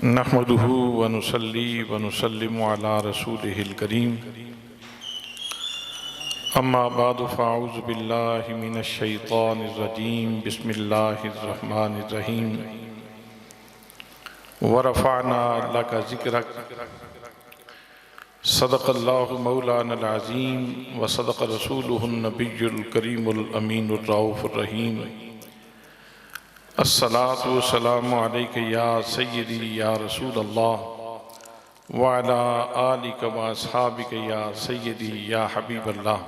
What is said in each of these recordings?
नहमदुहु व नुसल्ली व नुसल्लिमु अला रसूलिहिल करीम अम्मा बादु फ़अऊज़ु बिल्लाहि मिनश शैतानिर रजीम बिस्मिल्लाहिर रहमानिर रहीम व रफ़अना लका ज़िक्रक सदक़ल्लाहु मौलानल अज़ीम व सदक़ रसूलुहुन नबियुल करीमुल अमीनुर रऊफ़ुर रहीम। अस्सलातु वस्सलामु अलैका या सय्यदी या रसूल अल्लाह व अला आलिका व अस्हाबिका या सय्यदी या हबीब अल्लाह।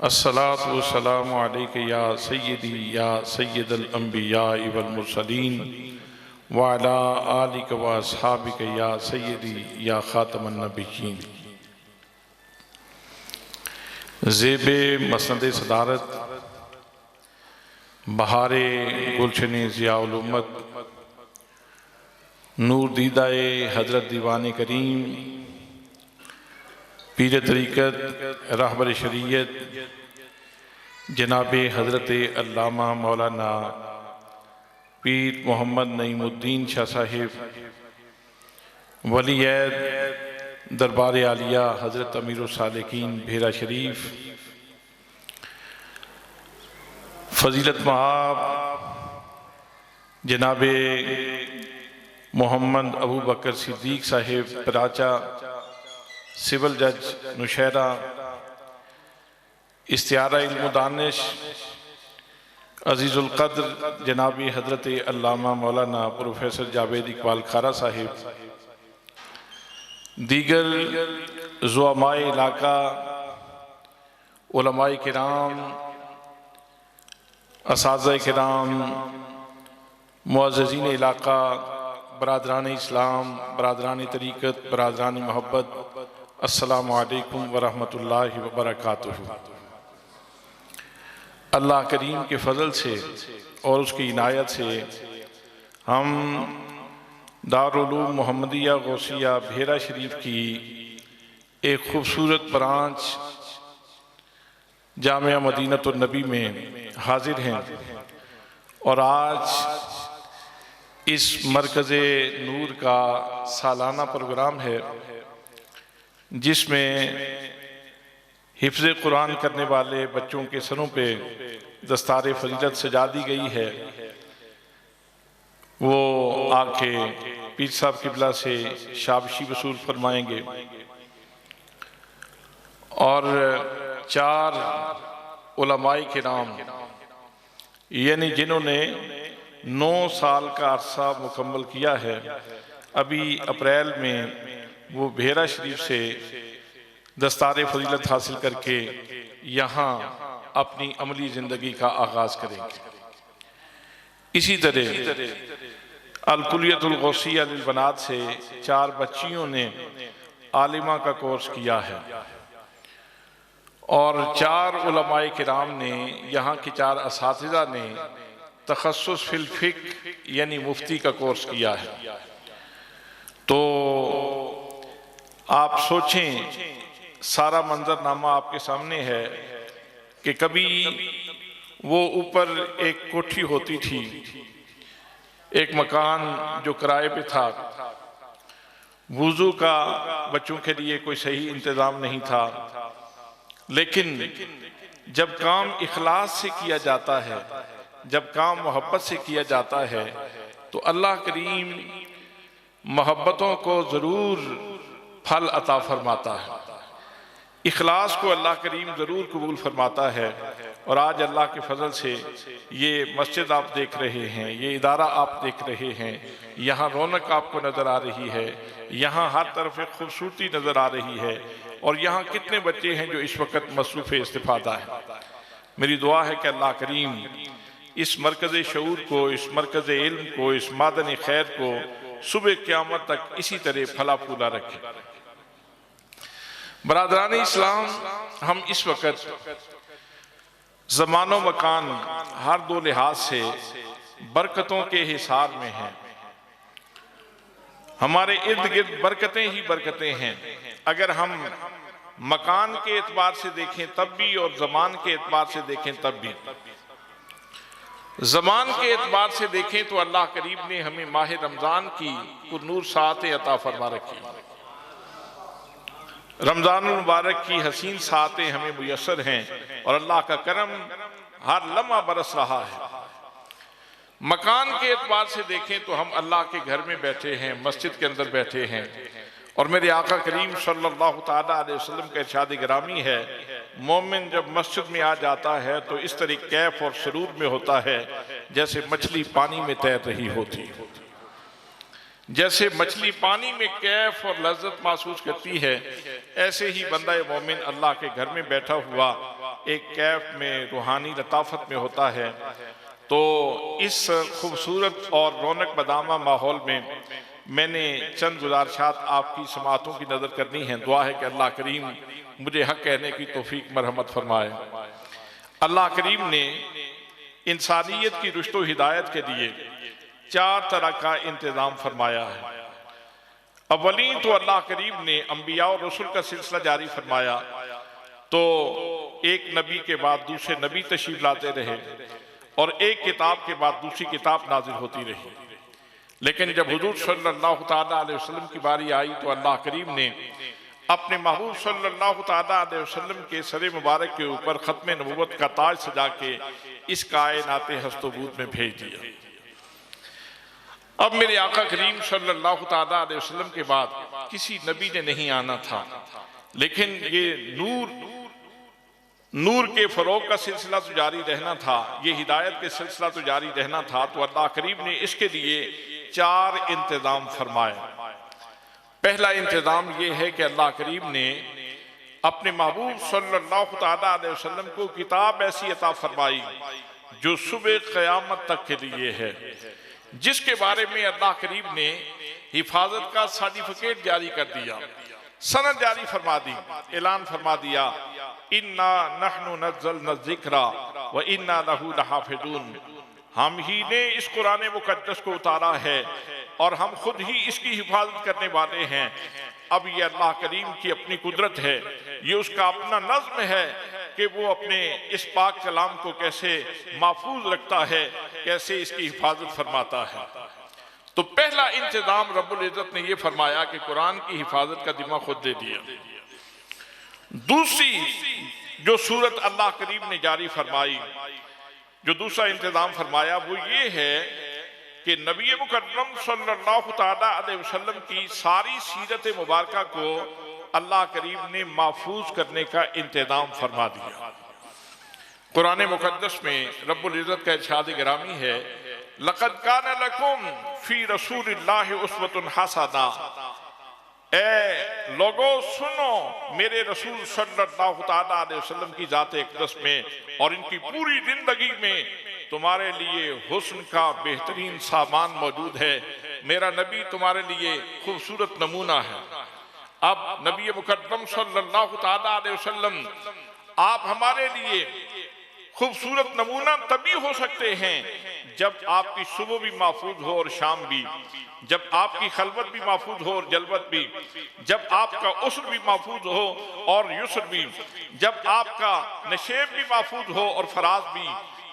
अस्सलातु वस्सलामु अलैका या सय्यदी या सय्यदल अंबिया वल मुरसलीन व अला आलिका व अस्हाबिका या सय्यदी या खातमन नबिय्यीन। ज़ेबे मसनद सदारत बहारे गुलशने ज़ियाउल उम्मत नूर दीदाए हज़रत दीवान करीम पीर तरीक़त रहबर शरीयत जनाब हज़रत अल्लामा मौलाना पीर मोहम्मद नईमुद्दीन शाह साहिब वलीयत दरबार आलिया हज़रत अमीरुस सालिकीन भेरा शरीफ फ़जीलत महाब जनाब मोहम्मद अबू बकर सिद्दीक़ साहिब पराचा सिविल जज नौशहरा इस्तियारा इल्म दानिश अज़ीज़ुल क़द्र जनाब हज़रत अल्लामा मौलाना प्रोफेसर जावेद इकबाल खारा साहिब दीगर ज़ुअमाए इलाका उलमाए किराम असातिज़ा किराम मुअज़्ज़िज़ीन इलाका बरादरान इस्लाम बरादरान तरीक़त बरादरान मोहब्बत अस्सलामु अलैकुम व रहमतुल्लाहि व बरकातुहू। अल्लाह करीम के फ़ज़ल से और उसकी इनायत से हम दारुल उलूम मोहम्मदिया गौसिया भेरा शरीफ की एक खूबसूरत ब्रांच जामिया मदीनतुन नबी में हाजिर हैं और आज इस मरकज़ नूर का सालाना प्रोग्राम है जिसमें हिफ्ज़ कुरान करने वाले बच्चों के सरों पे दस्तार फजीलत सजा दी गई है। वो आके पीर साहब किबला से शाबाशी वसूल फरमाएंगे और चार उलमाए किराम यानी जिन्होंने 9 साल का अरसा मुकम्मल किया है, अभी अप्रैल में वो भेरा शरीफ से दस्तार फजीलत हासिल करके यहाँ अपनी अमली ज़िंदगी का आगाज़ करेंगे। इसी तरह अल-कुलियतुल गौसिया लिल बनात से 4 बच्चियों ने आलिमा का कोर्स किया है और 4 उलमाए किराम ने यहाँ के 4 असातिज़ा ने तखस्सुस फिल फ़िक़्ह यानी मुफ्ती का कोर्स किया है। तो आप सोचें, सारा मंजरनामा आपके सामने है कि कभी वो ऊपर एक कोठी होती थी, एक मकान जो किराए पे था, वुज़ू का बच्चों के लिए कोई सही इंतज़ाम नहीं था, लेकिन जब काम इखलास से किया जाता है, जब काम मोहब्बत से किया जाता है तो अल्लाह करीम मोहब्बतों को ज़रूर फल अता फरमाता है, इखलास को अल्लाह करीम ज़रूर कबूल फरमाता है। और आज अल्लाह के फ़ज़ल से ये मस्जिद आप देख रहे हैं, ये इदारा आप देख रहे हैं, यहाँ रौनक आपको नज़र आ रही है, यहाँ हर तरफ एक खूबसूरती नज़र आ रही है और यहाँ कितने बच्चे हैं जो इस वक्त मसरूफ़ इस्तिफ़ादा है। मेरी दुआ है कि अल्लाह करीम इस मरकज़ शऊर को, इस मरकज़ इल्म को, इस मादन खैर को सुबह क़यामत तक इसी तरह फला फूला रखे। बरादरान इस्लाम, हम इस वक्त ज़मानो मकान हर 2 लिहाज से बरकतों के हिसार में हैं। हमारे इर्द गिर्द बरकतें ही बरकतें हैं। अगर हम मकान के एतबार से देखें तब भी और ज़मान के एतबार से देखें तब भी। ज़मान के एतबार से देखें तो अल्लाह करीम ने हमें माह रमज़ान की पुरनूर सातें अता फरमा रखी। रमज़ान मुबारक की हसीन सातें हमें मुयस्सर हैं और अल्लाह का करम हर लम्हा बरस रहा है। मकान के एतबार से देखें तो हम अल्लाह के घर में बैठे हैं, मस्जिद के अंदर बैठे हैं और मेरे आका करीम सल्लल्लाहु ताला अलैहि वसल्लम का इरशाद गिरामी है, मोमिन जब मस्जिद में आ जाता है तो इस तरह कैफ और सुरूर में होता है जैसे मछली पानी में तैर रही होती है। जैसे मछली पानी में कैफ और लज्जत महसूस करती है, ऐसे ही बंदा मोमिन अल्लाह के घर में बैठा हुआ एक कैफ में रूहानी लताफत में होता है। तो इस खूबसूरत और रौनक बदामा माहौल में मैंने चंद गुजारिशात आपकी समातों की नज़र करनी है। दुआ है कि अल्लाह करीम मुझे हक कहने की तौफीक मरहमत फरमाए। अल्लाह करीम ने इंसानियत की रुश्तो हिदायत के लिए 4 तरह का इंतज़ाम फरमाया है। अव्वलीन तो अल्लाह करीम ने अंबिया और रसूल का सिलसिला जारी फरमाया, तो एक नबी के बाद दूसरे नबी तशरीफ लाते रहे और एक किताब के बाद दूसरी किताब नाजिल होती रही। लेकिन जब हुजूर सल्लल्लाहु ताला अलैहि वसल्लम की बारी आई तो अल्लाह करीम ने अपने महबूब सल्लल्लाहु ताला अलैहि वसल्लम के सर मुबारक के ऊपर खत्म नबूवत का ताज सजा के इस कायनात हस्तबूत में भेज दिया। अब मेरे आका करीम सल्लल्लाहु ताला अलैहि वसल्लम के बाद किसी नबी ने नहीं आना था, लेकिन ये नूर के फरोग का सिलसिला तो जारी रहना था, ये हिदायत के सिलसिला तो जारी रहना था। तो अल्लाह करीम ने इसके लिए 4 इंतजाम फरमाए। पहला इंतजाम ये है कि अल्लाह करीम ने अपने महबूब सल्लल्लाहु ताला अलैहि वसल्लम को किताब ऐसी अता फरमाई जो सुबह क़यामत तक के लिए है, जिसके बारे में अल्लाह करीम ने हिफाजत का सर्टिफिकेट जारी कर दिया, सनद जारी फरमा दी, ऐलान फरमा दिया, इन्ना नहनु नज़्ज़लना ज़िक्रा व इन्ना लहू लहाफ़िज़ून। हम ही ने इस कुरान मुक़द्दस को उतारा है और हम खुद ही इसकी हिफाजत करने वाले हैं। अब ये अल्लाह करीम की अपनी कुदरत है, ये उसका अपना नज़्म है कि वो अपने इस पाक कलाम को कैसे महफूज रखता है, कैसे इसकी हिफाजत फरमाता है। तो पहला इंतजाम रब्बुल इज़्ज़त ने ये फरमाया कि कुरान की हिफाजत का जिम्मा खुद दे दिया। दूसरी जो सूरत अल्लाह करीम ने जारी फरमाई, जो दूसरा इंतजाम फरमाया वो ये है कि नबी मुकर्रम सल्लल्लाहु ताला अलैहि वसल्लम की सारी सीरत मुबारका को अल्लाह करीम ने महफूज करने का इंतजाम फरमा दिया। कुरान मुकद्दस में रब्बुल इज़्ज़त का इरशाद गिरामी है, लक़द कान लकुम फी रसूलिल्लाहि उस्वतुन हसना। ए लोगो सुनो मेरे रसूल सल्लल्लाहु ताला अलैहि वसल्लम की ज़ात अक़दस में और इनकी पूरी जिंदगी में तुम्हारे लिए हुस्न का बेहतरीन सामान मौजूद है। मेरा नबी तुम्हारे लिए खूबसूरत नमूना है। अब नबी मुकद्दम सल्लल्लाहु ताला अलैहि वसल्लम आप हमारे लिए खूबसूरत नमूना तभी हो सकते हैं जब आपकी सुबह भी महफूज हो और शाम भी, जब आपकी खलवत भी महफूज हो और जलवत भी, जब आपका उसर भी महफूज हो और युसर भी, जब आपका नशेब भी महफूज हो और फराज भी,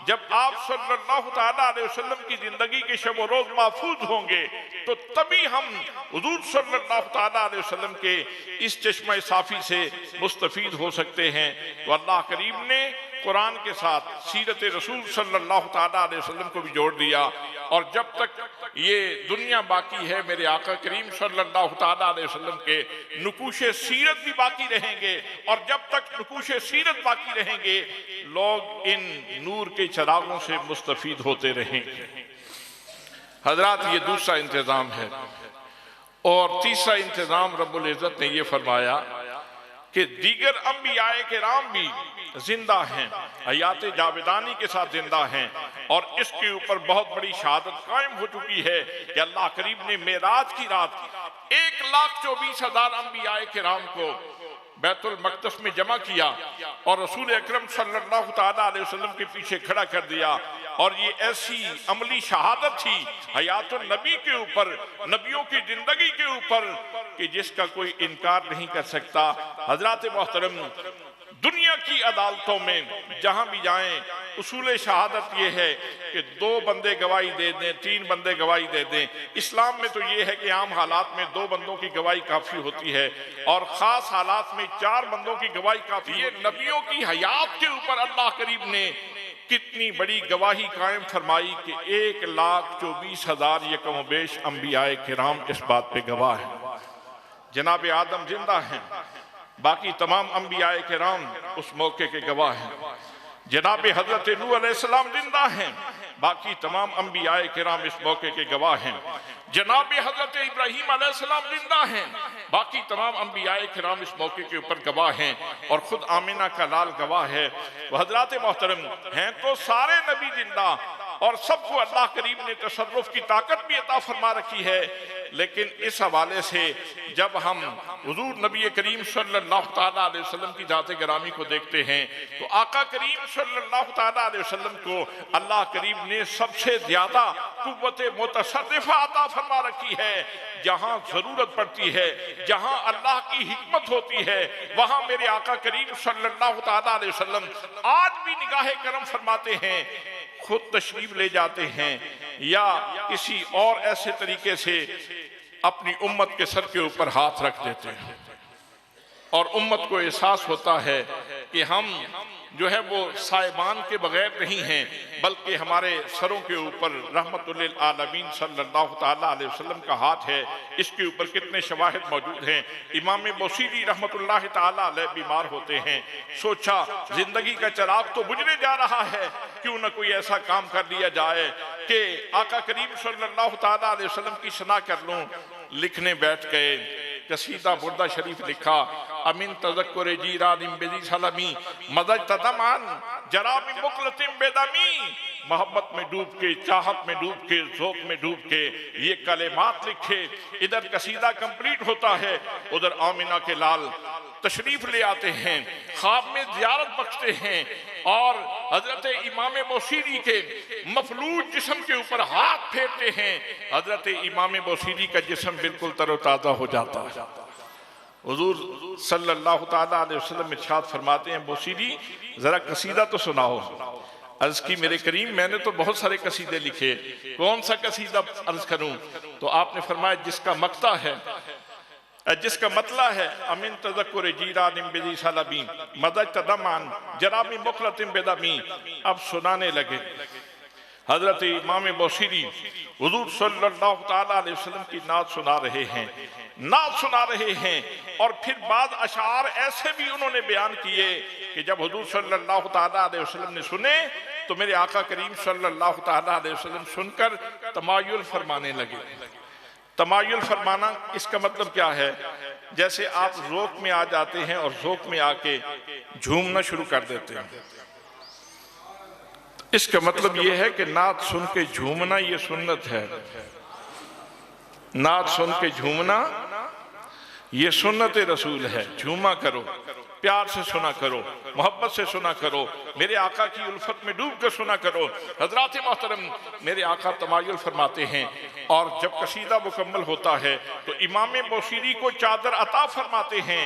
जब आप सल्लल्लाहु ताला अलैहि वसल्लम की जिंदगी के शब और रोज महफूज होंगे तो तभी हम हुजूर सल्लल्लाहु ताला अलैहि वसल्लम के इस चश्मा साफी से मुस्तफीद हो सकते हैं। तो अल्लाह करीम ने कुरान के साथ सीरत रसूल सल्लल्लाहु ताला अलैहि वसल्लम को भी जोड़ दिया और जब तक ये दुनिया बाकी है मेरे आका करीम सल्लल्लाहु ताला अलैहि वसल्लम के नुकूशे सीरत भी बाकी रहेंगे और जब तक नुकूशे सीरत बाकी रहेंगे लोग इन नूर के चरागों से मुस्तफीद होते रहेंगे। हजरात, ये दूसरा इंतजाम है। और तीसरा इंतजाम रब्बुल इज़्ज़त ने ये फरमाया कि दीगर अंबियाए किराम भी जिंदा हैं, हयात जावेदानी के साथ जिंदा हैं और इसके ऊपर बहुत बड़ी शहादत कायम हो चुकी है कि अल्लाह करीम ने मेराज की रात 1,24,000 अंबियाए किराम को बैतुल मक़दस में जमा किया और रसूल अकरम सल्लल्लाहु ताला अलैहि वसल्लम के पीछे खड़ा कर दिया। और ये ऐसी अमली शहादत थी हयातुन नबी के ऊपर, नबियों की जिंदगी के ऊपर कि जिसका कोई इनकार नहीं कर सकता। हजरात मोहतरम, दुनिया की अदालतों में जहां भी जाएं, उसूल शहादत ये है कि 2 बंदे गवाही दे दें, 3 बंदे गवाही दे दें। इस्लाम में तो ये है कि आम हालात में 2 बंदों की गवाही काफी होती है और खास हालात में 4 बंदों की गवाही काफी। ये नबियों की हयात के ऊपर अल्लाह करीम ने कितनी बड़ी गवाही कायम फरमाई कि 1,24,000 ये कमोबेश अंबियाए किराम इस बात पे गवाह है। जनाब आदम जिंदा हैं, बाकी तमाम अंबियाए किराम उस मौके के गवाह हैं। जनाब हजरत नूह अलैहिस्सलाम जिंदा हैं, बाकी तमाम अंबियाए किराम इस मौके के गवाह हैं। जनाब हजरत इब्राहीम अलैहिस्सलाम जिंदा हैं, बाकी तमाम अंबियाए किराम इस मौके के ऊपर गवाह हैं और खुद आमिना का लाल गवाह है। वह हजरात मोहतरम हैं तो सारे नबी जिंदा और सबको अल्लाह करीम ने तसर्रुफ की ताकत भी अता फरमा रखी है। लेकिन इस हवाले से जब हम हुजूर नबी करीम सल्लल्लाहु तआला अलैहि वसल्लम की जाते गिरामी को देखते हैं तो आका करीम सल्लल्लाहु तआला अलैहि वसल्लम को अल्लाह करीम ने सबसे ज्यादा कुव्वत मुतसर्रिफा अता फरमा रखी है। जहां जरूरत पड़ती है, जहां अल्लाह की हिकमत होती है, वहां मेरे आका करीम सल्लल्लाहु तआला अलैहि वसल्लम आज भी निगाह करम फरमाते हैं, खुद तशरीफ ले जाते हैं या किसी और ऐसे तरीके से अपनी उम्मत के सर के ऊपर हाथ रख देते हैं और उम्मत को एहसास होता है कि हम जो है वो साहिबान के बगैर नहीं हैं, बल्कि हमारे सरों के ऊपर रहमतुल लिल आलमीन सल्लल्लाहु तआला अलैहि वसल्लम का हाथ है। इसके ऊपर कितने शवाहिद मौजूद हैं। इमाम बौसीरी रहमतुल्लाह तआला अलैह बीमार होते हैं, सोचा जिंदगी का चिराग तो बुझने जा रहा है, क्यों ना कोई ऐसा काम कर लिया जाए कि आका करीम सल्लल्लाहु तआला अलैहि वसल्लम की सना कर लूं। लिखने बैठ गए, कसीदा बुर्दा शरीफ लिखा, अमिन तज़क्कुर जीरानिम बेदी सलामी मदद तदमान जरामी मुकलतिम बेदमी। मोहब्बत में डूब के, चाहत में डूब के, ज़ौक़ में डूब के ये कलेमात लिखे। इधर कसीदा कंप्लीट होता है, उधर आमिना के लाल तशरीफ ले आते हैं, ख्वाब में ज़ियारत बख्शते हैं और हजरत इमाम बौसीरी के मफलूज जिस्म के ऊपर हाथ फेरते हैं। हजरत इमाम बौसीरी का जिस्म बिल्कुल तरोताज़ा हो जाता है। हुजूर सल्लल्लाहु तआला अलैहि वसल्लम इरशाद फरमाते हैं, बौसीरी जरा कसीदा तो सुनाओ। अर्ज की मेरे करीम मैंने तो बहुत सारे कसीदे लिखे, कौन सा कसीदा अर्ज करूं? तो आपने फरमाया जिसका मक्ता है, जिसका मतला है अमिन तज़क्कुर जीरानिम बेदी सलामी मदद तदमान जरामी मुखलतिम बेदमी। अब सुनाने लगे। हजरत इमाम बौसीरी हुजूर सल्लल्लाहु तआला अलैहि वसल्लम की नात सुना रहे हैं, नात सुना रहे हैं और फिर बाद अशार ऐसे भी उन्होंने बयान किए कि जब हुजूर सल्लल्लाहु तआला अलैहि वसल्लम ने सुने तो मेरे आका करीम सल्लल्लाहु तआला अलैहि वसल्लम सुनकर तमायुल फरमाने लगे। तमायुल फरमाना इसका मतलब क्या है? जैसे आप ज़ौक़ में आ जाते हैं और ज़ौक़ में आके झूमना शुरू कर देते हैं। इसका मतलब यह है कि नात सुन के झूमना ये सुन्नत है। नात सुन के झूमना ये सुन्नत रसूल है। झूमा करो, प्यार से सुना करो, मोहब्बत से सुना करो, मेरे आका की उल्फत में डूब कर सुना करो। हजरात मोहतरम मेरे आका तमायुल फरमाते हैं और जब कसीदा मुकम्मल होता है तो इमाम बौसीरी को चादर अता फरमाते हैं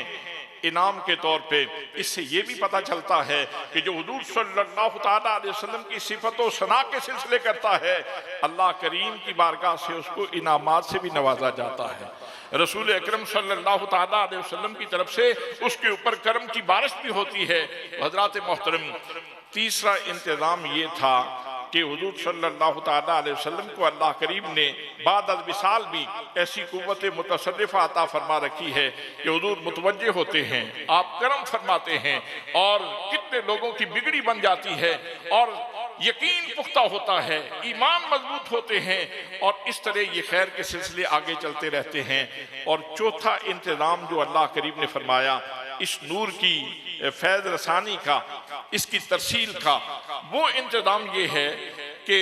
इनाम के तौर पे। इससे ये भी पता चलता है कि जो हुजूर सल्लल्लाहु तआला अलैहि वसल्लम की सिफत और सना के सिलसिले करता है, अल्लाह करीम की बारगाह से उसको इनामात से भी नवाजा जाता है। रसूल अकरम सल्लल्लाहु तआला अलैहि वसल्लम की तरफ से उसके ऊपर करम की बारिश भी होती है। हजरात मोहतरम तीसरा इंतजाम ये था कि हुजूर सल्लल्लाहु तआला अलैहि वसल्लम को अल्लाह करीम ने बाद अज़ विसाल भी ऐसी कुव्वत मुतसर्रिफा अता फरमा रखी है कि हुजूर मुतवज्जे होते हैं, आप करम फरमाते हैं और कितने लोगों की बिगड़ी बन जाती है और यकीन पुख्ता होता है, ईमान मजबूत होते हैं और इस तरह ये खैर के सिलसिले आगे चलते रहते हैं। और चौथा इंतज़ाम जो अल्लाह करीम ने फरमाया इस नूर की फैज़ रसानी का, इसकी तरसील का, वो इंतज़ाम ये है कि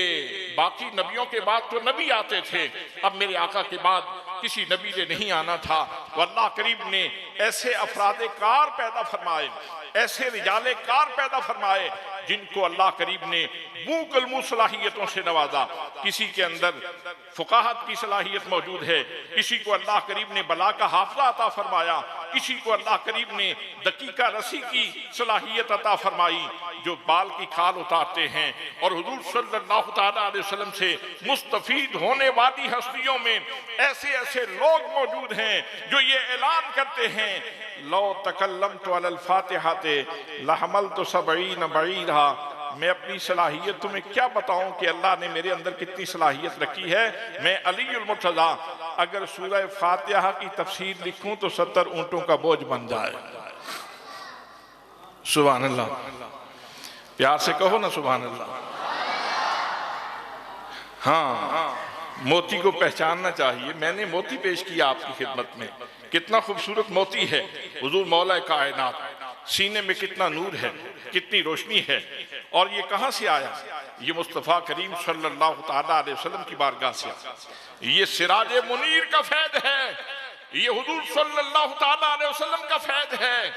बाकी नबियों के बाद तो नबी आते थे, अब मेरे आका के बाद किसी नबी ने नहीं आना था। तो अल्लाह करीम ने ऐसे अफराद कार पैदा फरमाए, ऐसे रिजाले कार पैदा फरमाए जिनको अल्लाह करीब ने मुकलमू सलाहियतों से नवाजा। किसी के अंदर फुकाहत की सलाहियत मौजूद है, किसी को अल्लाह करीब ने बला का हाफजा अता फरमाया, किसी को अल्लाह करीब ने दकीका रसी की सलाहियत अता फरमाई जो बाल की खाल उतारते हैं। और हुजूर सल्लल्लाहु अलैहि वसल्लम से मुस्तफीद होने वाली हस्तियों में ऐसे ऐसे लोग मौजूद हैं जो ये ऐलान करते हैं, लो तकल्लमतु अलल फातिहाते लहमलतु सबईन बईरा। मैं अपनी सलाहियत तुम्हें क्या बताऊं कि अल्लाह ने मेरे अंदर कितनी सलाहियत रखी है। मैं अलीउल मुर्तज़ा अगर सूरह फातिहा की तफसीर लिखूं तो 70 ऊंटों का बोझ बन जाए। सुभान अल्लाह, प्यार से कहो ना सुभान अल्लाह। हाँ, मोती को पहचानना चाहिए। मैंने मोती पेश किया आपकी खिदमत में, कितना खूबसूरत मोती है। हुजूर मौला कायनात, सीने में कितना नूर है, कितनी रोशनी है। और ये कहां से आया? ये मुस्तफ़ा करीम सल्लल्लाहु ताला अलैहि वसल्लम की बारगाह से। ये सिराज मुनीर का फैद है, ये हुजूर सल्लल्लाहु ताला अलैहि वसल्लम का फैद है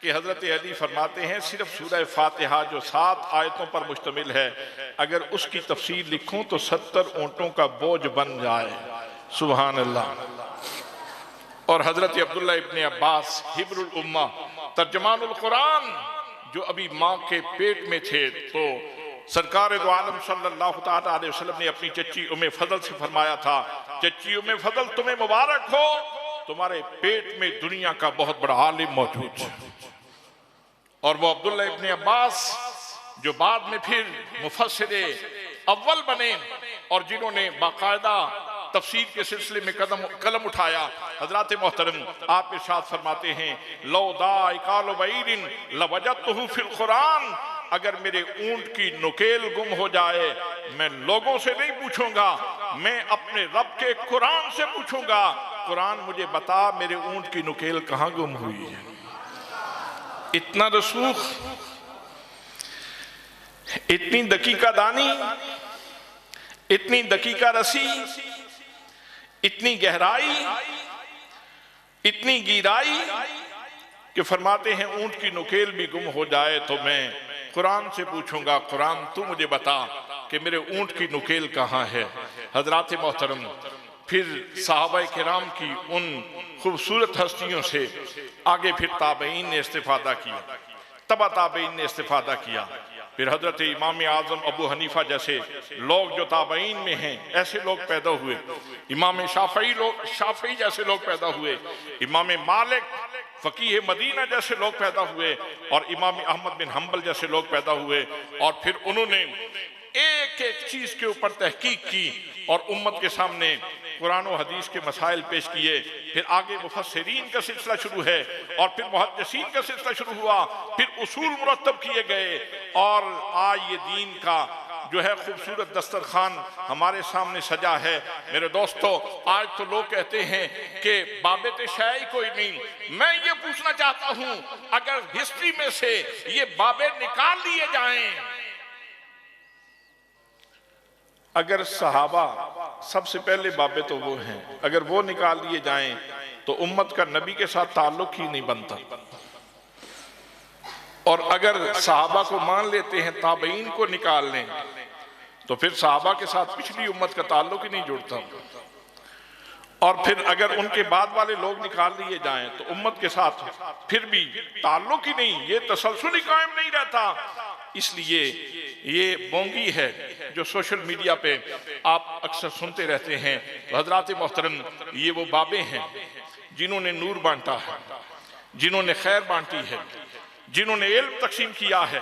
कि हजरत अली फरमाते हैं सिर्फ सूरह फातिहा जो 7 आयतों पर मुश्तमिल है, अगर उसकी तफसीर लिखूं तो 70 ऊंटों का बोझ बन जाए। सुभान अल्लाह। और हजरत अब्दुल्ला इब्ने अब्बास हिब्रुल उम्मा तर्जमानुल कुरान जो अभी माँ के पेट में थे, तो सरकार दो आलम सल्लल्लाहु ताला अलैहि वसल्लम ने अपनी चच्ची उम्मे फजल से फरमाया था, चच्ची उम्मे फजल तुम्हें मुबारक हो, तुम्हारे पेट में दुनिया का बहुत बड़ा आलिम मौजूद है। और वो अब्दुल्ला इब्ने अब्बास जो बाद में फिर मुफस्सिरे अव्वल बने और जिन्होंने बाकायदा तफसीर के सिलसिले में कलम उठाया। हजरात मोहतरम आप इरशाद फरमाते हैं, लौ दाइकाल बईरिन लवजदतहु फिल कुरान। अगर मेरे ऊंट की नुकेल गुम हो जाए, मैं लोगों से नहीं पूछूंगा, मैं अपने रब के कुरान से पूछूंगा, कुरान मुझे बता मेरे ऊंट की नुकेल कहां गुम हुई है। इतना रसूख, इतनी दकीका दानी, इतनी दकीका रसी, इतनी गहराई, इतनी गिराई कि फरमाते हैं ऊंट की नुकेल भी गुम हो जाए तो मैं कुरान से पूछूंगा, कुरान तू मुझे बता कि मेरे ऊंट की नुकेल कहाँ है। हजरात मोहतरम फिर सहाबाए किराम की उन खूबसूरत हस्तियों से आगे फिर ताबईन ने इस्तिफादा किया, तबा ताबईन ने इस्तिफादा किया। फिर हजरत इमाम आजम अबू हनीफा जैसे लोग जो ताबईन में हैं, ऐसे लोग पैदा हुए। इमाम शाफई जैसे लोग पैदा हुए, इमाम मालिक फकीह मदीना जैसे लोग पैदा हुए, और इमाम अहमद बिन हम्बल जैसे लोग पैदा हुए। और फिर उन्होंने एक एक चीज के ऊपर तहकीक की और उम्मत के सामने कुरान और हदीस के मसाइल पेश किए। फिर आगे मुफस्सिरीन का सिलसिला शुरू है, और फिर मुहद्दिसीन का सिलसिला शुरू हुआ, फिर उसूल मुरत्तब किए गए, और आज ये दीन का जो है खूबसूरत दस्तरखान हमारे सामने सजा है। मेरे दोस्तों, आज तो लोग कहते हैं कि बाबे शाही कोई नहीं। मैं ये पूछना चाहता हूं, अगर हिस्ट्री में से ये बाबे निकाल लिए जाएं, अगर सहाबा सबसे पहले बाबे तो वो हैं, अगर वो निकाल लिए जाएं तो उम्मत का नबी के साथ ताल्लुक ही नहीं बनता। और अगर सहाबा को मान लेते हैं, ताबईन को निकाल लें, तो फिर सहाबा के साथ पिछली उम्मत का ताल्लुक ही नहीं जुड़ता। और फिर अगर उनके बाद वाले लोग निकाल लिए जाएं तो उम्मत के साथ फिर भी ताल्लुक ही नहीं, ये तसलसल ही कायम नहीं रहता। इसलिए ये बोंगी है जो सोशल मीडिया पे आप अक्सर सुनते रहते हैं। तो हजरात मोहतरम, ये वो बाबे हैं जिन्होंने नूर बांटा है, जिन्होंने खैर बांटी है, जिन्होंने इल्म तकसीम किया है,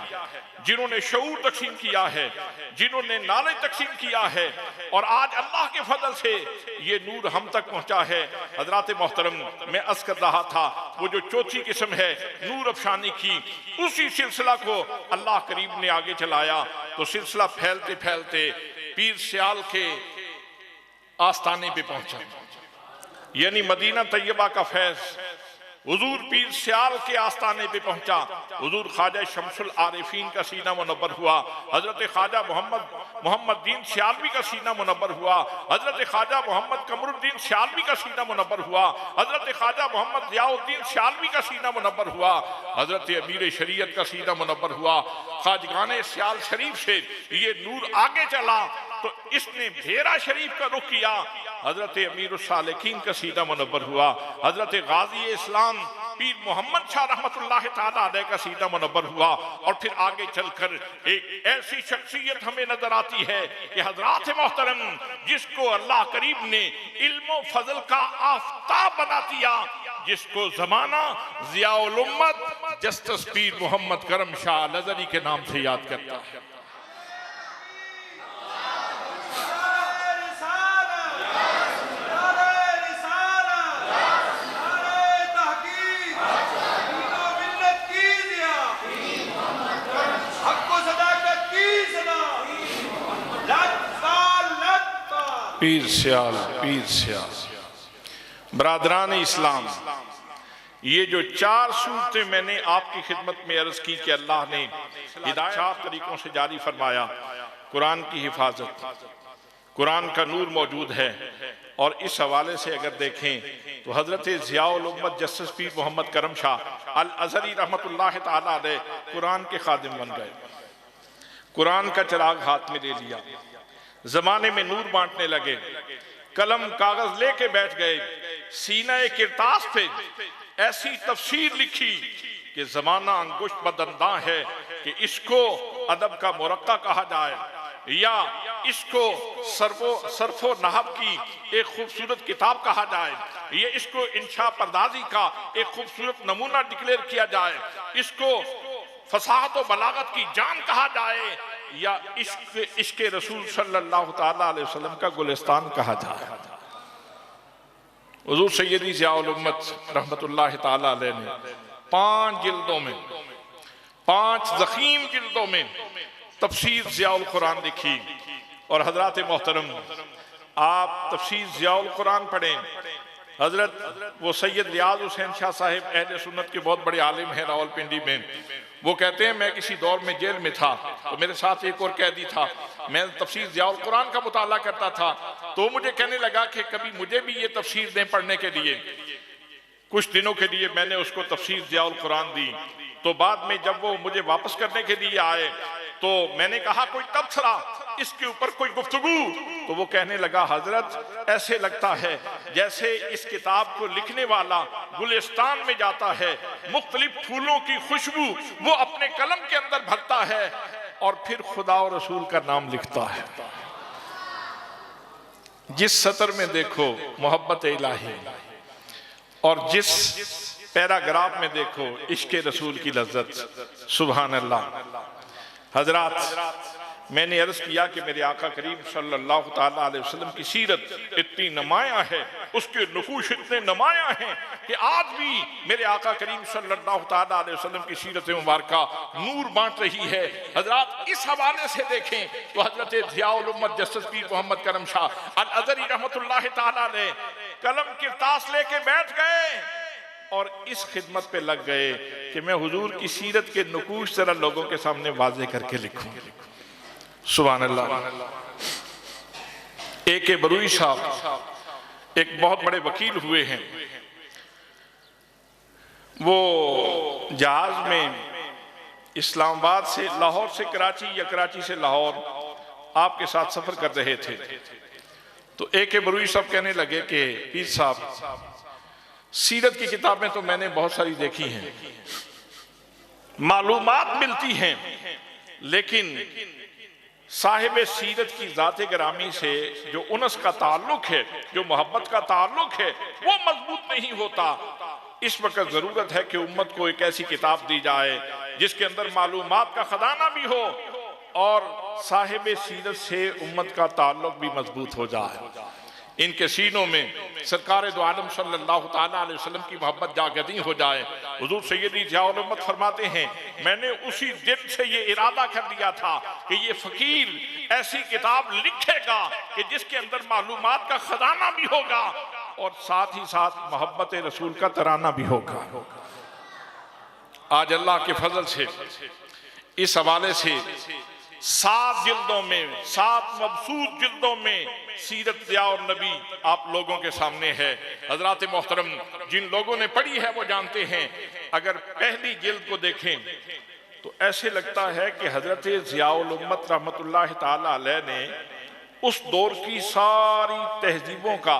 जिन्होंने शऊर तकसीम किया है, जिन्होंने नाले तकसीम किया है, और आज अल्लाह के फजल से ये नूर हम तक पहुंचा है। हजरात मोहतरम, मैं अर्ज कर रहा था, वो जो चौथी किस्म है नूर अफशानी की, उसी सिलसिला को अल्लाह करीम ने आगे चलाया। तो सिलसिला फैलते फैलते पीर सियाल के आस्थाने पे पहुंचा, यानी मदीना तैयबा का फैज हुजूर पीर सियाल के आस्थाने पे पहुंचा, हुजूर ख्वाजा शमसुल आरिफीन का सीना मुनव्वर हुआ, हजरत ख्वाजा मोहम्मद दीन सियालवी का सीना मुनव्वर हुआ, हजरत ख्वाजा मोहम्मद कमरुद्दीन सियालवी का सीना मुनव्वर हुआ, हजरत ख्वाजा मोहम्मद जियाउद्दीन सियालवी का सीना मुनव्वर हुआ, हजरत अमीर शरीयत का सीना मुनव्वर हुआ। ख्वाजगाने सियाल शरीफ से ये नूर आगे चला तो इसने भेरा शरीफ का रुख किया, हजरत अमीर सालिकीन का सीना मुनव्वर हुआ, हजरत गाजी इस्लाम पीर मोहम्मद शाह रहमतुल्लाह ताला अलैह का सीना मुनव्वर हुआ। और फिर आगे चलकर एक ऐसी शख्सियत हमें नजर आती है कि हजरात मोहतरम जिसको अल्लाह करीम ने इल्म फजल का आफताब बना दिया, जिसको जमाना जियाउल उम्मत जस्टिस पीर मोहम्मद करम शाह नजरी के नाम से याद करता है। पीर सियाल, पीर सियाल। बरादरान इस्लाम, ये जो 4 सूरतें मैंने आपकी खिदमत में अर्ज की कि अल्लाह ने हिदायत 4 तरीकों से जारी फरमाया। कुरान की हिफाजत, कुरान का नूर मौजूद है। और इस हवाले से अगर देखें तो हजरत जियाउल उम्मत जस्टिस पीर मोहम्मद करम शाह अल अज़हरी रहमतुल्लाह ताला अलैह कुरान के खादिम बन गए, कुरान का चिराग हाथ में ले लिया, जमाने में नूर बांटने लगे, कलम कागज लेके बैठ गए, सीना किरतास पे ऐसी तफसीर लिखी कि जमाना अंगुष्ठ बदंदा है कि इसको अदब का मुरक्का कहा जाए या इसको सरफो नहब की एक खूबसूरत किताब कहा जाए, ये इसको इंशा पर्दाजी का एक खूबसूरत नमूना डिक्लेयर किया जाए, इसको फसाहत और बलागत की जान कहा जाए या इश्क रसूल सल्लल्लाहु ताला अलैहि वसल्लम का गुलिस्तान कहा जाए। हुजूर सैयदी जियाउल उम्मत रहमतुल्लाह ताला अलैह ने 5 जिल्दों में, 5 ज़ख़ीम जिल्दों में तफसीर ज़ियाउल कुरान लिखी। और हजरात मोहतरम, आप तफसीर ज़ियाउल कुरान पढ़ें। हजरत वो सैयद रियाज हुसैन शाह साहिब अहले सुन्नत के बहुत बड़े आलिम हैं रावलपिंडी में। वो कहते हैं मैं किसी दौर में जेल में था तो मेरे साथ एक और कैदी था, मैं तफसीर ज़ियाउल कुरान का मुताला करता था, तो मुझे कहने लगा कि कभी मुझे भी ये तफसीर दें पढ़ने के लिए। कुछ दिनों के लिए मैंने उसको तफसीर ज़ियाउल कुरान दी, तो बाद में जब वो मुझे वापस करने के लिए आए तो मैंने कहा कोई तबसरा, इसके ऊपर कोई गुफ्तगू। तो वो कहने लगा हजरत ऐसे लगता है जैसे इस किताब को लिखने वाला गुलिस्तान में जाता है, मुख्तलिफ फूलों की खुशबू वो अपने कलम के अंदर भरता है और फिर खुदा और रसूल का नाम लिखता है। जिस सतर में देखो मोहब्बत इलाही और जिस पैराग्राफ में देखो इश्क रसूल की लज्जत। सुभान अल्लाह। हजरात, मैंने अर्ज किया कि मेरे आका करीम सल्लल्लाहु ताला अलैहि वसल्लम की सीरत इतनी नुमायां है, उसके नकूश इतने नुमायां हैं कि आज भी मेरे आका करीम सल्लल्लाहु ताला अलैहि वसल्लम की सीरत मुबारका नूर बांट रही है। हजरात, इस हवाले से देखें तो हजरत ज़ियाउल उम्मत जस्टिस पीर मोहम्मद करम शाह अल अज़हरी रहमतुल्लाह ताला अलैह कलम किरतास लेके बैठ गए और इस खिदमत पे लग गए कि मैं हुजूर की सीरत के नकूश जरा लोगों के सामने वाज़े करके लिखूं। सुभान अल्लाह। ए बरूई साहब एक बहुत बड़े वकील हुए हैं, वो जहाज में इस्लामाबाद से लाहौर से कराची या कराची से लाहौर आपके साथ सफर कर रहे थे। तो ए बरूई साहब कहने लगे कि पीर साहब, सीरत की किताबें तो मैंने बहुत सारी देखी हैं, मालूमात मिलती हैं, लेकिन साहिब सीरत की ज़ात गिरामी से जो उनस का ताल्लुक है, जो मोहब्बत का ताल्लुक है, वो मजबूत नहीं होता। इस वक्त ज़रूरत है कि उम्मत को एक ऐसी किताब दी जाए जिसके अंदर मालूमात का खजाना भी हो और साहिब सीरत से उम्मत का ताल्लुक भी मजबूत हो जाए। इनके सीनों में सरकार दो आलम सल्लल्लाहु ताला अलैहि वसल्लम की मोहब्बत जागती हो जाए। हुजूर सैयदी ज़ियाउल उम्मत फरमाते हैं, मैंने उसी दिन से ये इरादा कर लिया था कि ये फकीर ऐसी किताब लिखेगा कि जिसके अंदर मालूमात का खजाना भी होगा और साथ ही साथ मोहब्बत रसूल का तराना भी होगा। आज अल्लाह के फजल से इस हवाले से 7 जिल्दों में, 7 मबसूत जिल्दों में सीरत ज़ियाउल नबी आप लोगों के सामने है। हजरात मोहतरम, जिन लोगों ने पढ़ी है वो जानते हैं, अगर पहली जिल्द को देखें तो ऐसे लगता है कि हजरत ज़ियाउल उम्मत रहमतुल्लाह ताला अलैह ने उस दौर की सारी तहजीबों का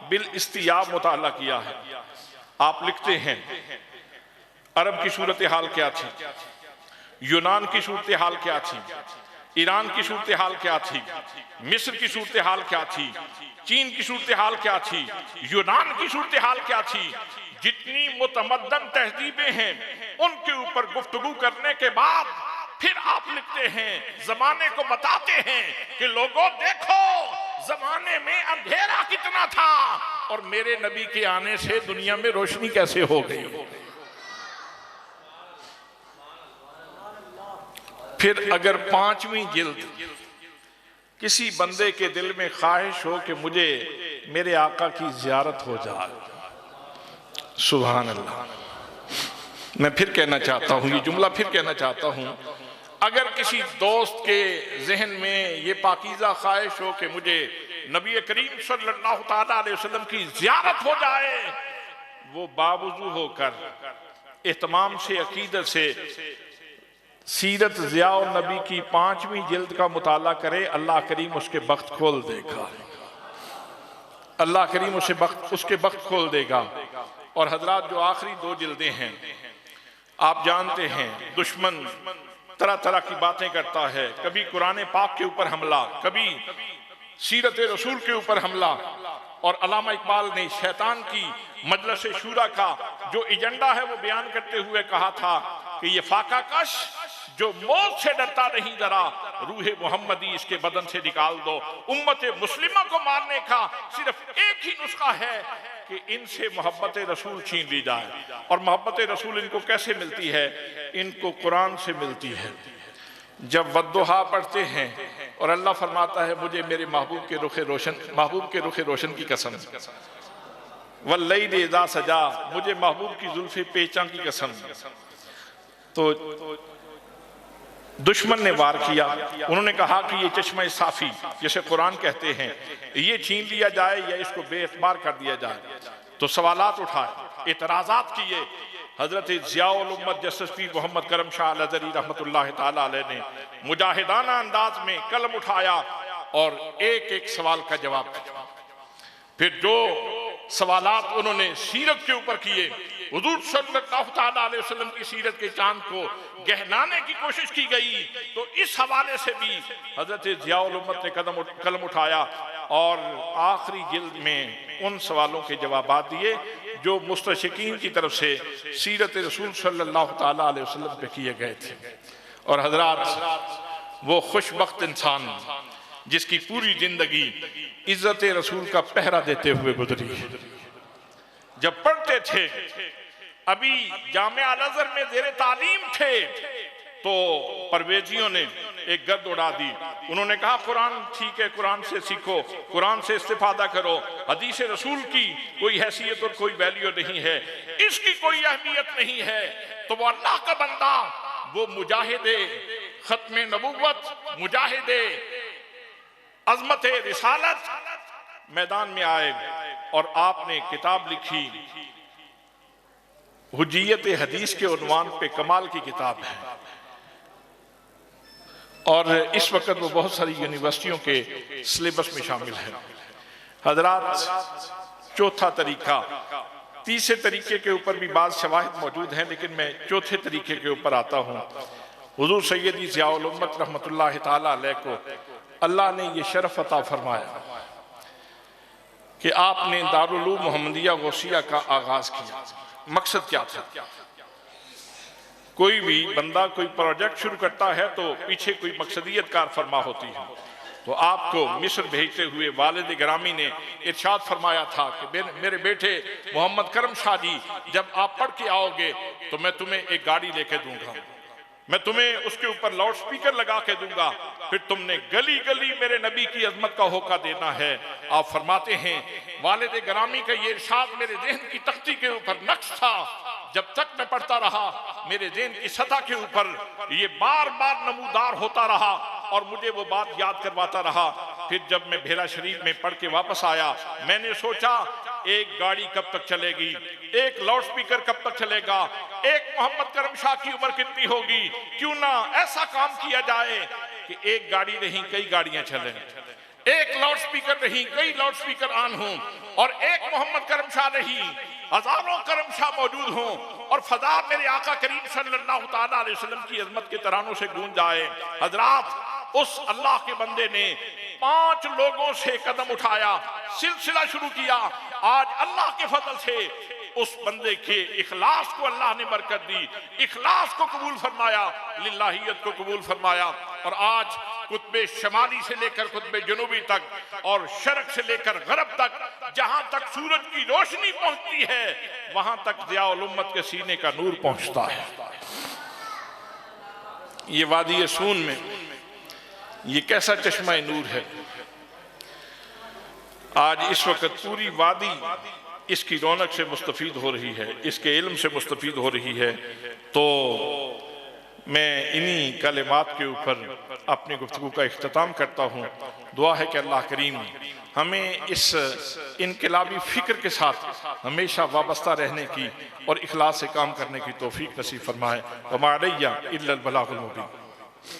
बिल इस्तियाब मुताला किया है। आप लिखते हैं अरब की सूरत हाल क्या थी, यूनान की सूरत हाल क्या थी, ईरान की सूरत हाल क्या थी, मिस्र की सूरत हाल क्या थी, चीन की सूरत हाल क्या थी, यूनान की सूरत हाल क्या थी। जितनी मुतमद्दन तहजीबें हैं उनके ऊपर गुफ्तगू करने के बाद फिर आप लिखते हैं, जमाने को बताते हैं कि लोगों देखो जमाने में अंधेरा कितना था और मेरे नबी के आने से दुनिया में रोशनी कैसे हो गई। फिर अगर 5वीं जिल्द किसी बंदे के दिल में ख्वाहिश हो कि मुझे मेरे आका की जियारत हो जाए, सुभान अल्लाह, मैं फिर कहना चाहता हूं, ये जुमला फिर कहना चाहता हूं, अगर किसी दोस्त के जहन में ये पाकीज़ा ख्वाहिश हो कि मुझे नबी करीम सल्लल्लाहु ताला अलैहि वसल्लम की जियारत हो जाए, वो बावजू होकर एहतमाम से, अकीदत से सीरत ज़ियाउल नबी की 5वीं जिल्द का मुताला करे, अल्लाह करीम उसके बख्त खोल देगा, अल्लाह करीम उसके बख्त खोल देगा। और हजरात, जो आखिरी 2 जिल्दें हैं, आप जानते हैं दुश्मन तरह तरह की बातें करता है, कभी कुरान पाक के ऊपर हमला, कभी सीरत रसूल के ऊपर हमला। और अल्लामा इकबाल ने शैतान की मजलिस शूरा का जो एजेंडा है वो बयान करते हुए कहा था कि ये फाका कश जो मौत से डरता नहीं जरा, रूह मोहम्मदी इसके बदन से निकाल दो। उम्मत मुस्लिमा को मारने का सिर्फ एक ही नुस्खा है कि इनसे मोहब्बत रसूल छीन ली जाए। और मोहब्बत रसूल इनको कैसे मिलती है? इनको कुरान से मिलती है। जब वद्दुहा पढ़ते हैं और अल्लाह फरमाता है मुझे मेरे महबूब के रुखे रोशन की कसम, वल्लैलि इज़ा सजा, मुझे महबूब की जुल्फ़े पेचा की कसम। तो दुश्मन ने वार किया, उन्होंने कहा कि ये चश्मा साफी जैसे कुरान कहते हैं ये छीन लिया जाए या इसको बेअतबार कर दिया जाए। तो सवालात उठाए, एतराज़ात किए। हजरत ज़ियाउल उम्मत जस्टिस मोहम्मद करम शाह अल-अज़हरी रहमतुल्लाह ताला अलैह ने मुजाहिदाना अंदाज में कलम उठाया और एक एक सवाल का जवाब दिया। फिर जो सवालात उन्होंने सीरत के ऊपर किए, हुजूर सल्लल्लाहु ताला अलैहि वसल्लम की सीरत के चांद को गहनाने की कोशिश की गई। तो इस हवाले से भी हजरत ज़ियाउल उम्मत ने कलम उठाया और आखिरी जिल्द में उन सवालों के जवाब दिए जो मुस्तशकीन की तरफ से सीरत रसूल सल्लल्लाहु ताला अलैहि वसल्लम पे किए गए थे। और हजरात, वो खुशबख्त इंसान जिसकी पूरी जिंदगी इज्जत रसूल का पहरा देते हुए गुजरी, जब पढ़ते थे, अभी जामिया अल-अज़हर में ज़ेरे तालीम थे, तो परवेजियों ने एक गर्द उड़ा दी। उन्होंने कहा कुरान ठीक है, कुरान से सीखो, कुरान से इस्तिफादा करो, हदीस रसूल की कोई हैसियत और कोई वैल्यू नहीं है, इसकी कोई अहमियत नहीं है। तो वो अल्लाह का बंदा, वो मुजाहिदे खत्मे नबुव्वत, मुजाहिदे अज़मत रिसालत मैदान में आए और आपने किताब लिखी, हुज्जियत हदीस के उन्वान पे, कमाल की किताब है। और इस वक्त वो बहुत सारी यूनिवर्सिटियों के सिलेबस में शामिल है। हजरात, चौथा तरीका, तीसरे तरीके के ऊपर भी बाज़ शवाहिद मौजूद हैं, लेकिन मैं चौथे तरीके के ऊपर आता हूँ। हुजूर सैयदी ज़ियाउल उम्मत रहमतुल्लाह ताला अलैह को अल्लाह ने ये शरफ अता फरमाया कि आपने दारुल उलूम मोहम्मदिया गौसिया का आगाज किया। मकसद क्या था? कोई भी बंदा कोई प्रोजेक्ट शुरू करता है तो पीछे कोई मकसदियत कार फरमा होती है। तो आपको मिस्र भेजते हुए वालिद गिरामी ने इरशाद फरमाया था कि मेरे बेटे मोहम्मद करम शाह जी, जब आप पढ़ के आओगे तो मैं तुम्हें एक गाड़ी लेके दूंगा, मैं तुम्हें उसके ऊपर लाउड स्पीकर लगा के दूंगा, फिर तुमने गली गली मेरे नबी की अजमत का होका देना है। आप फरमाते हैं वालिद ग्रामी का ये इरशाद मेरे ज़हन की तख्ती के ऊपर नक्श था। जब तक मैं पढ़ता रहा मेरे ज़हन की सतह के ऊपर ये बार बार नमूदार होता रहा और मुझे वो बात याद करवाता रहा। फिर जब मैं भेला शरीफ में पढ़ के वापस आया, मैंने सोचा एक गाड़ी कब तक चलेगी, एक लाउड स्पीकर कब तक चलेगा, एक मोहम्मद करम शाह की उम्र कितनी होगी, क्यों ना ऐसा काम किया जाए कि एक गाड़ी नहीं कई गाड़ियां चलें, एक लाउड स्पीकर नहीं कई लाउड स्पीकर ऑन हों, और एक मोहम्मद करम शाह नहीं हजारों करम शाह मौजूद हों, और फजा मेरे आका करीम सल्लल्लाहु ताला अलैहि वसल्लम की अजमत के तरानों से गूंज जाए। हजरात, उस अल्लाह के बंदे ने 5 लोगों से कदम उठाया, सिलसिला शुरू किया। आज अल्लाह के फजल से उस बंदे के इखलास को अल्लाह ने बरकत दी, इखलास को कबूल फरमाया, लिल्लाहियत को कबूल फरमाया। और आज कुतबे शमाली से लेकर कुतबे जनूबी तक और शर्क से लेकर गरब तक जहां तक सूरज की रोशनी पहुंचती है वहां तक ज़ियाउल उम्मत के सीने का नूर पहुंचता है। ये वादी सून में ये कैसा चश्मा नूर है। आज इस वक्त पूरी वादी इसकी रौनक से मुस्तफीद हो रही है, इसके इल्म से मुस्तफीद हो रही है। तो मैं इन्हीं कलिमात के ऊपर अपनी गुफ्तगू का इख्तिताम करता हूँ। दुआ है कि अल्लाह करीम हमें इस इनकलाबी फ़िक्र के साथ हमेशा वाबस्ता रहने की और इखलास से काम करने की तौफीक नसीब फरमाए। वमा अलैया इल्लल बलागुल मुबीन।